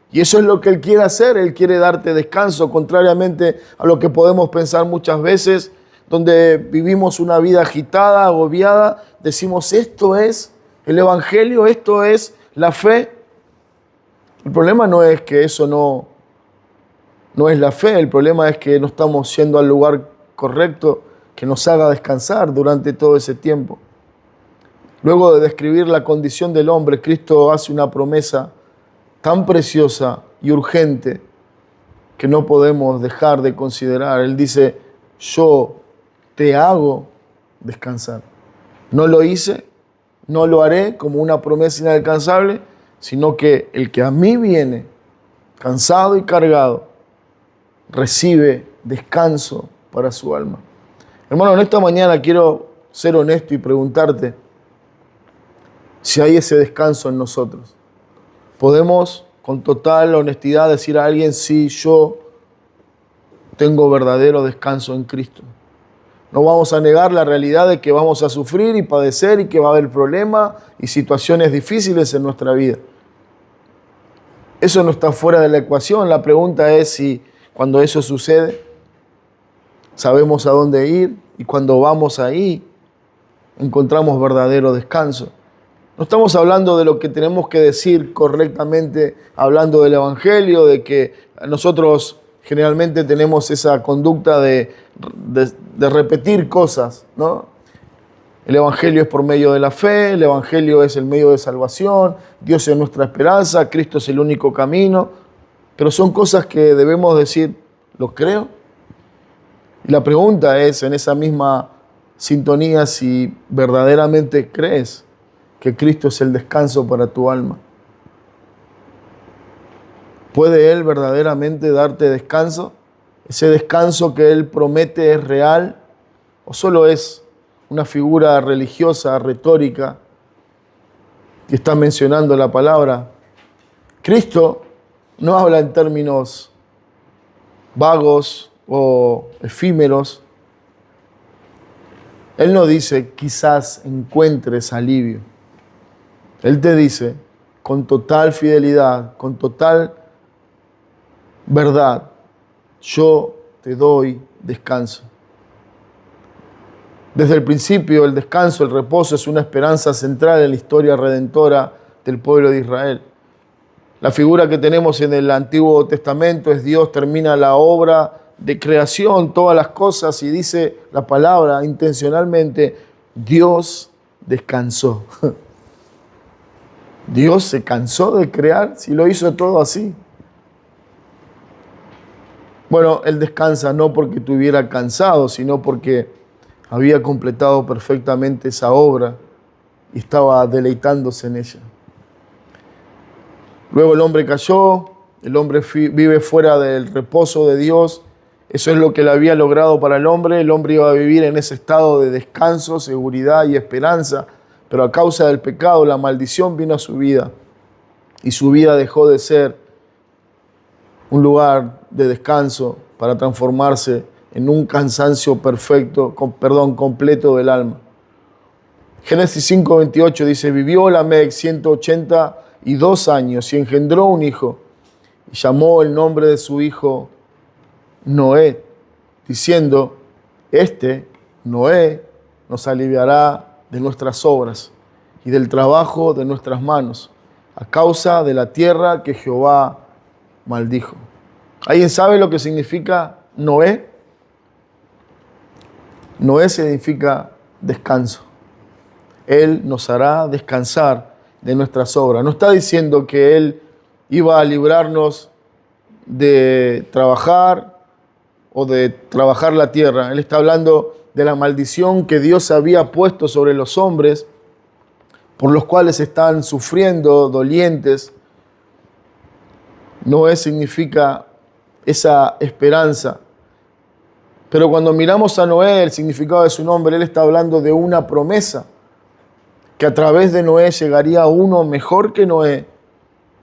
Y eso es lo que Él quiere hacer, Él quiere darte descanso, contrariamente a lo que podemos pensar muchas veces, donde vivimos una vida agitada, agobiada, decimos esto es el Evangelio, esto es la fe. El problema no es que eso no es la fe, el problema es que no estamos yendo al lugar correcto que nos haga descansar durante todo ese tiempo. Luego de describir la condición del hombre, Cristo hace una promesa tan preciosa y urgente que no podemos dejar de considerar. Él dice, yo te hago descansar. No lo hice, no lo haré como una promesa inalcanzable, sino que el que a mí viene, cansado y cargado, recibe descanso para su alma. Hermano, en esta mañana quiero ser honesto y preguntarte si hay ese descanso en nosotros. Podemos con total honestidad decir a alguien, sí, yo tengo verdadero descanso en Cristo. No vamos a negar la realidad de que vamos a sufrir y padecer y que va a haber problemas y situaciones difíciles en nuestra vida. Eso no está fuera de la ecuación. La pregunta es si cuando eso sucede, sabemos a dónde ir y cuando vamos ahí, encontramos verdadero descanso. No estamos hablando de lo que tenemos que decir correctamente, hablando del Evangelio, de que nosotros generalmente tenemos esa conducta de repetir cosas, ¿no? El Evangelio es por medio de la fe, el Evangelio es el medio de salvación, Dios es nuestra esperanza, Cristo es el único camino, pero son cosas que debemos decir, ¿lo creo? Y la pregunta es, en esa misma sintonía, si verdaderamente crees que Cristo es el descanso para tu alma. ¿Puede Él verdaderamente darte descanso? ¿Ese descanso que Él promete es real o solo es una figura religiosa, retórica, que está mencionando la palabra? Cristo no habla en términos vagos o efímeros. Él no dice, quizás encuentres alivio. Él te dice, con total fidelidad, con total verdad, yo te doy descanso. Desde el principio, el descanso, el reposo es una esperanza central en la historia redentora del pueblo de Israel. La figura que tenemos en el Antiguo Testamento es Dios termina la obra de creación, todas las cosas, y dice la palabra intencionalmente, Dios descansó. Dios se cansó de crear si lo hizo todo así. Bueno, Él descansa no porque estuviera cansado, sino porque había completado perfectamente esa obra y estaba deleitándose en ella. Luego el hombre cayó, el hombre vive fuera del reposo de Dios. Eso es lo que Él había logrado para el hombre iba a vivir en ese estado de descanso, seguridad y esperanza, pero a causa del pecado, la maldición vino a su vida y su vida dejó de ser un lugar de descanso para transformarse en un cansancio completo del alma. Génesis 5:28 dice, vivió Lamec 182 años y engendró un hijo y llamó el nombre de su hijo Noé, diciendo, Noé, nos aliviará de nuestras obras y del trabajo de nuestras manos, a causa de la tierra que Jehová maldijo. ¿Alguien sabe lo que significa Noé? Noé significa descanso. Él nos hará descansar de nuestras obras. No está diciendo que Él iba a librarnos de trabajar o de trabajar la tierra. Él está hablando de la maldición que Dios había puesto sobre los hombres, por los cuales están sufriendo, dolientes. Noé significa esa esperanza. Pero cuando miramos a Noé, el significado de su nombre, él está hablando de una promesa, que a través de Noé llegaría uno mejor que Noé,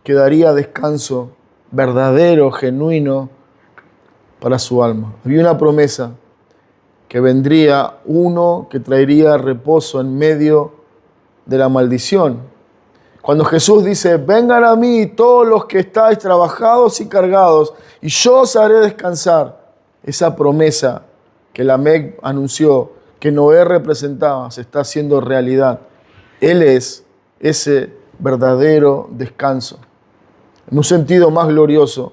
que daría descanso verdadero, genuino, para su alma. Había una promesa, que vendría uno que traería reposo en medio de la maldición. Cuando Jesús dice, vengan a mí todos los que estáis trabajados y cargados, y yo os haré descansar. Esa promesa que Lamec anunció, que Noé representaba, se está haciendo realidad. Él es ese verdadero descanso. En un sentido más glorioso,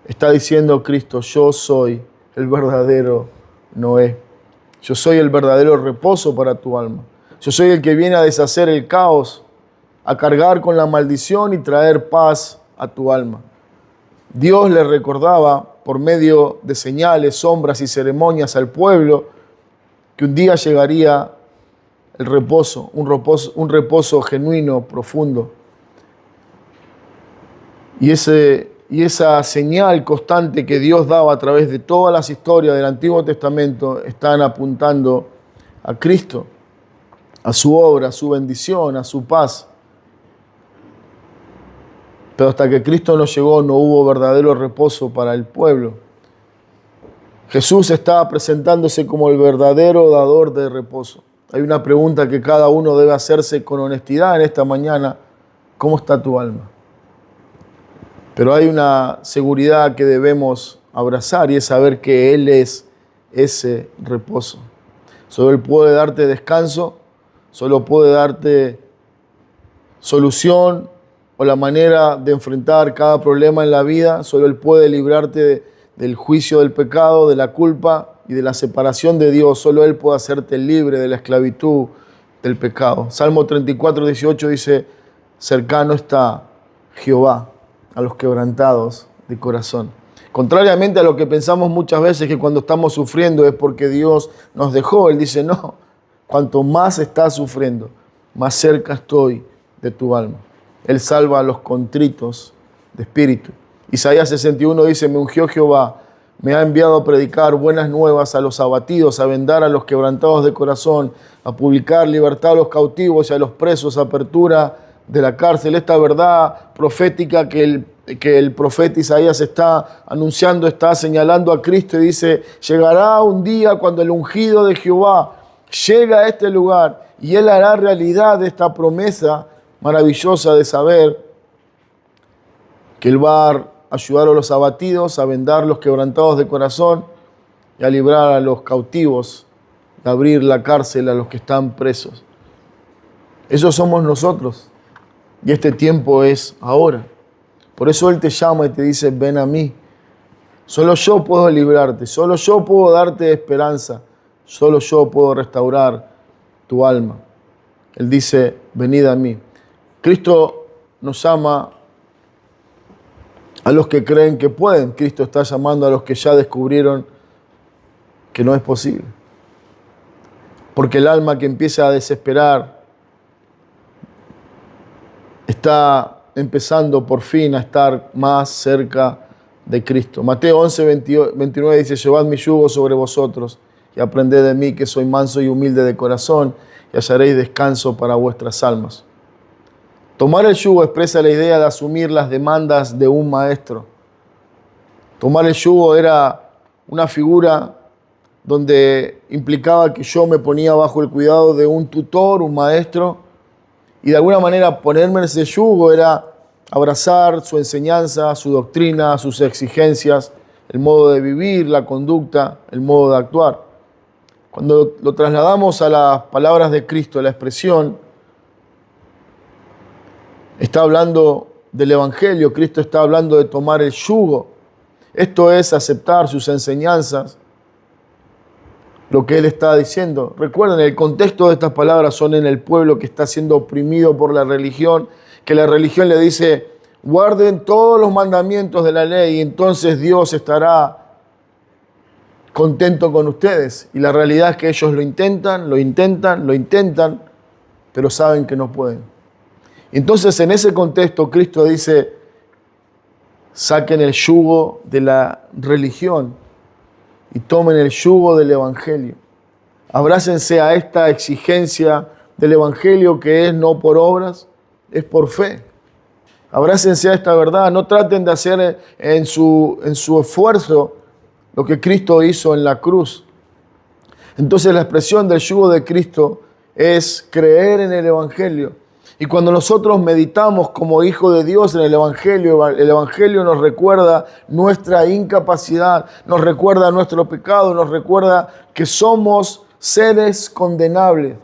está diciendo Cristo, yo soy el verdadero Noé. Yo soy el verdadero reposo para tu alma. Yo soy el que viene a deshacer el caos, a cargar con la maldición y traer paz a tu alma. Dios le recordaba por medio de señales, sombras y ceremonias al pueblo que un día llegaría el reposo, un reposo genuino, profundo. Y esa señal constante que Dios daba a través de todas las historias del Antiguo Testamento están apuntando a Cristo, a su obra, a su bendición, a su paz. Pero hasta que Cristo no llegó, no hubo verdadero reposo para el pueblo. Jesús estaba presentándose como el verdadero dador de reposo. Hay una pregunta que cada uno debe hacerse con honestidad en esta mañana. ¿Cómo está tu alma? Pero hay una seguridad que debemos abrazar y es saber que Él es ese reposo. Solo Él puede darte descanso, solo puede darte solución o la manera de enfrentar cada problema en la vida. Solo Él puede librarte del juicio del pecado, de la culpa y de la separación de Dios. Solo Él puede hacerte libre de la esclavitud del pecado. Salmo 34:18 dice, cercano está Jehová a los quebrantados de corazón. Contrariamente a lo que pensamos muchas veces, que cuando estamos sufriendo es porque Dios nos dejó. Él dice, no, cuanto más estás sufriendo, más cerca estoy de tu alma. Él salva a los contritos de espíritu. Isaías 61 dice, me ungió Jehová, me ha enviado a predicar buenas nuevas a los abatidos, a vendar a los quebrantados de corazón, a publicar libertad a los cautivos y a los presos, apertura de la cárcel. Esta verdad profética que el profeta Isaías está anunciando, está señalando a Cristo y dice, llegará un día cuando el ungido de Jehová llega a este lugar y Él hará realidad esta promesa maravillosa de saber que Él va a ayudar a los abatidos, a vendar los quebrantados de corazón y a librar a los cautivos, a abrir la cárcel a los que están presos. Esos somos nosotros y este tiempo es ahora. Por eso Él te llama y te dice, ven a mí. Solo yo puedo librarte, solo yo puedo darte esperanza, solo yo puedo restaurar tu alma. Él dice, venid a mí. Cristo nos llama a los que creen que pueden. Cristo está llamando a los que ya descubrieron que no es posible. Porque el alma que empieza a desesperar está empezando por fin a estar más cerca de Cristo. Mateo 11, 29 dice, llevad mi yugo sobre vosotros y aprended de mí que soy manso y humilde de corazón y hallaréis descanso para vuestras almas. Tomar el yugo expresa la idea de asumir las demandas de un maestro. Tomar el yugo era una figura donde implicaba que yo me ponía bajo el cuidado de un tutor, un maestro, y de alguna manera ponerme en ese yugo era abrazar su enseñanza, su doctrina, sus exigencias, el modo de vivir, la conducta, el modo de actuar. Cuando lo trasladamos a las palabras de Cristo, la expresión está hablando del Evangelio, Cristo está hablando de tomar el yugo. Esto es aceptar sus enseñanzas, lo que Él está diciendo. Recuerden, el contexto de estas palabras son en el pueblo que está siendo oprimido por la religión, que la religión le dice, guarden todos los mandamientos de la ley y entonces Dios estará contento con ustedes. Y la realidad es que ellos lo intentan, pero saben que no pueden. Entonces, en ese contexto, Cristo dice, saquen el yugo de la religión y tomen el yugo del Evangelio. Abrácense a esta exigencia del Evangelio que es no por obras, es por fe. Abrácense a esta verdad. No traten de hacer en su esfuerzo lo que Cristo hizo en la cruz. Entonces la expresión del yugo de Cristo es creer en el Evangelio. Y cuando nosotros meditamos como hijos de Dios en el Evangelio nos recuerda nuestra incapacidad, nos recuerda nuestro pecado, nos recuerda que somos seres condenables.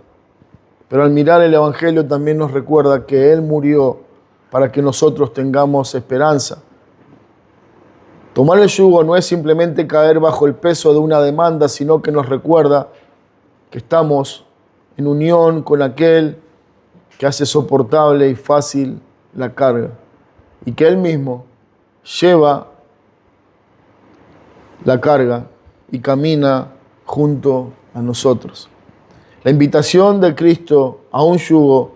Pero al mirar el Evangelio también nos recuerda que Él murió para que nosotros tengamos esperanza. Tomar el yugo no es simplemente caer bajo el peso de una demanda, sino que nos recuerda que estamos en unión con aquel que hace soportable y fácil la carga y que Él mismo lleva la carga y camina junto a nosotros. La invitación de Cristo a un yugo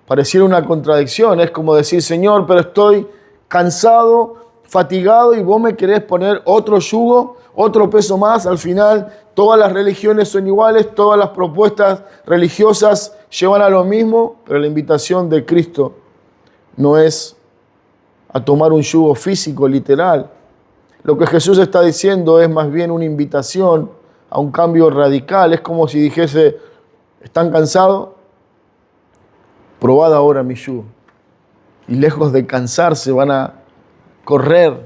pareciera una contradicción. Es como decir, Señor, pero estoy cansado, fatigado y vos me querés poner otro yugo, otro peso más. Al final, todas las religiones son iguales, todas las propuestas religiosas llevan a lo mismo, pero la invitación de Cristo no es a tomar un yugo físico, literal. Lo que Jesús está diciendo es más bien una invitación a un cambio radical. Es como si dijese, ¿están cansados? Probad ahora mi yugo. Y lejos de cansarse van a correr,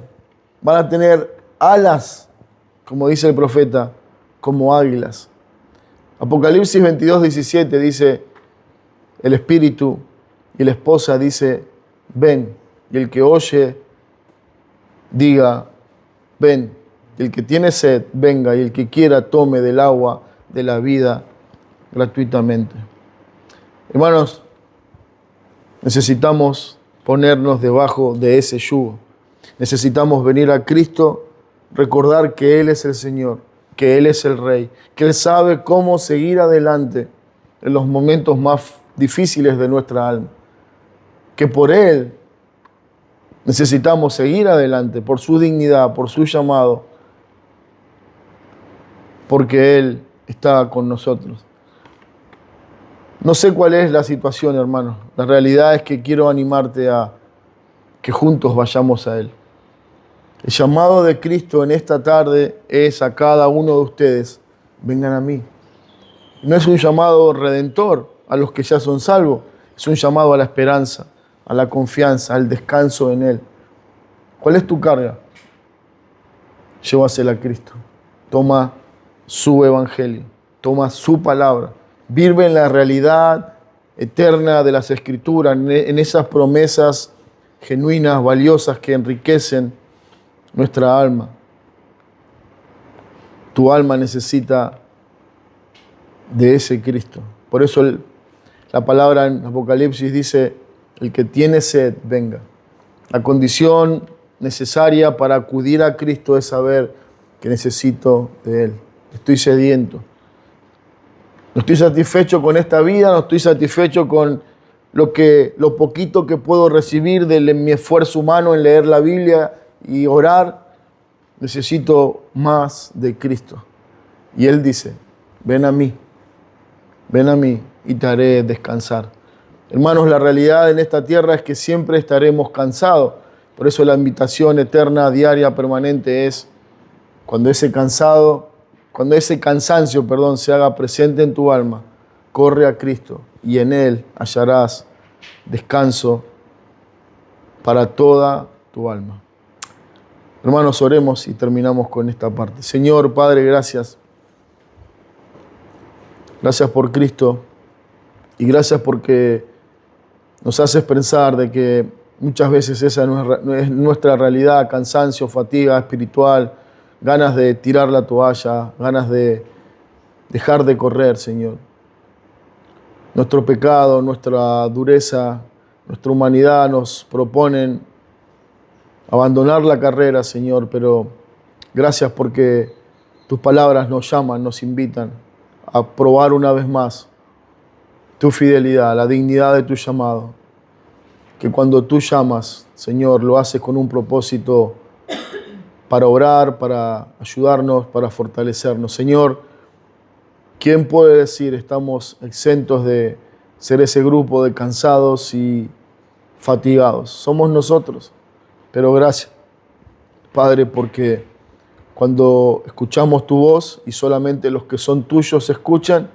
van a tener alas, como dice el profeta, como águilas. Apocalipsis 22:17 dice, el espíritu y la esposa dice, ven. Y el que oye, diga, ven. Y el que tiene sed, venga. Y el que quiera, tome del agua de la vida gratuitamente. Hermanos, necesitamos ponernos debajo de ese yugo. Necesitamos venir a Cristo, recordar que Él es el Señor, que Él es el Rey, que Él sabe cómo seguir adelante en los momentos más difíciles de nuestra alma. Que por Él necesitamos seguir adelante, por su dignidad, por su llamado, porque Él está con nosotros. No sé cuál es la situación, hermano. La realidad es que quiero animarte a que juntos vayamos a Él. El llamado de Cristo en esta tarde es a cada uno de ustedes, vengan a mí. No es un llamado redentor a los que ya son salvos, Es un llamado a la esperanza, a la confianza, al descanso en Él. ¿Cuál es tu carga? Llévasela a Cristo. Toma su evangelio, toma su palabra. Vive en la realidad eterna de las Escrituras, en esas promesas genuinas, valiosas que enriquecen nuestra alma. Tu alma necesita de ese Cristo. Por eso la palabra en Apocalipsis dice, el que tiene sed, venga. La condición necesaria para acudir a Cristo es saber que necesito de Él. Estoy sediento. No estoy satisfecho con esta vida, no estoy satisfecho con lo poquito que puedo recibir de mi esfuerzo humano en leer la Biblia y orar. Necesito más de Cristo. Y Él dice, ven a mí y te haré descansar. Hermanos, la realidad en esta tierra es que siempre estaremos cansados. Por eso la invitación eterna, diaria, permanente es cuando ese cansancio, se haga presente en tu alma, corre a Cristo y en Él hallarás descanso para toda tu alma. Hermanos, oremos y terminamos con esta parte. Señor, Padre, gracias. Gracias por Cristo y gracias porque nos haces pensar de que muchas veces esa es nuestra realidad, cansancio, fatiga espiritual, ganas de tirar la toalla, ganas de dejar de correr, Señor. Nuestro pecado, nuestra dureza, nuestra humanidad nos proponen abandonar la carrera, Señor, pero gracias porque tus palabras nos llaman, nos invitan a probar una vez más tu fidelidad, la dignidad de tu llamado. Que cuando tú llamas, Señor, lo haces con un propósito para orar, para ayudarnos, para fortalecernos. Señor, ¿quién puede decir estamos exentos de ser ese grupo de cansados y fatigados? Somos nosotros. Pero gracias, Padre, porque cuando escuchamos tu voz y solamente los que son tuyos escuchan,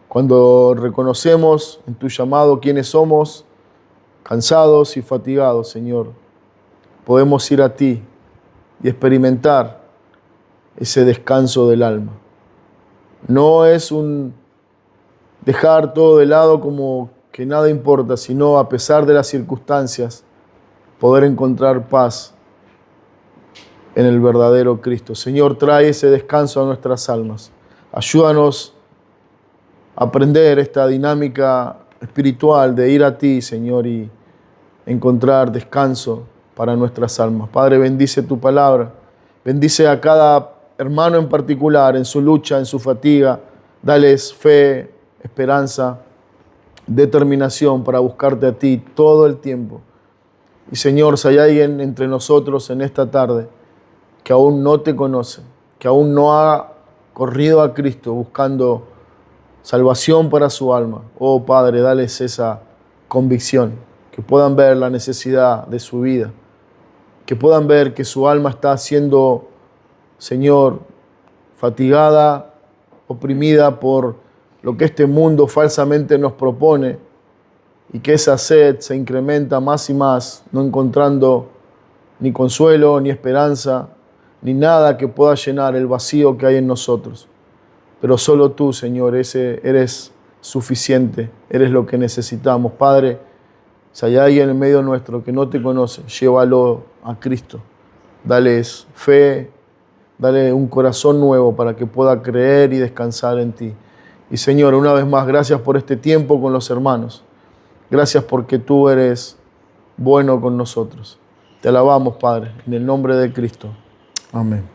cuando reconocemos en tu llamado quiénes somos, cansados y fatigados, Señor, podemos ir a ti y experimentar ese descanso del alma. No es un dejar todo de lado como que nada importa, sino a pesar de las circunstancias, poder encontrar paz en el verdadero Cristo. Señor, trae ese descanso a nuestras almas. Ayúdanos a aprender esta dinámica espiritual de ir a ti, Señor, y encontrar descanso para nuestras almas. Padre, bendice tu palabra. Bendice a cada hermano en particular en su lucha, en su fatiga. Dales fe, esperanza, determinación para buscarte a ti todo el tiempo. Y Señor, si hay alguien entre nosotros en esta tarde que aún no te conoce, que aún no ha corrido a Cristo buscando salvación para su alma, oh Padre, dales esa convicción, que puedan ver la necesidad de su vida, que puedan ver que su alma está siendo, Señor, fatigada, oprimida por lo que este mundo falsamente nos propone, y que esa sed se incrementa más y más, no encontrando ni consuelo, ni esperanza, ni nada que pueda llenar el vacío que hay en nosotros. Pero solo tú, Señor, eres suficiente, eres lo que necesitamos. Padre, si hay alguien en medio nuestro que no te conoce, llévalo a Cristo. Dales fe, dale un corazón nuevo para que pueda creer y descansar en ti. Y Señor, una vez más, gracias por este tiempo con los hermanos. Gracias porque tú eres bueno con nosotros. Te alabamos, Padre, en el nombre de Cristo. Amén.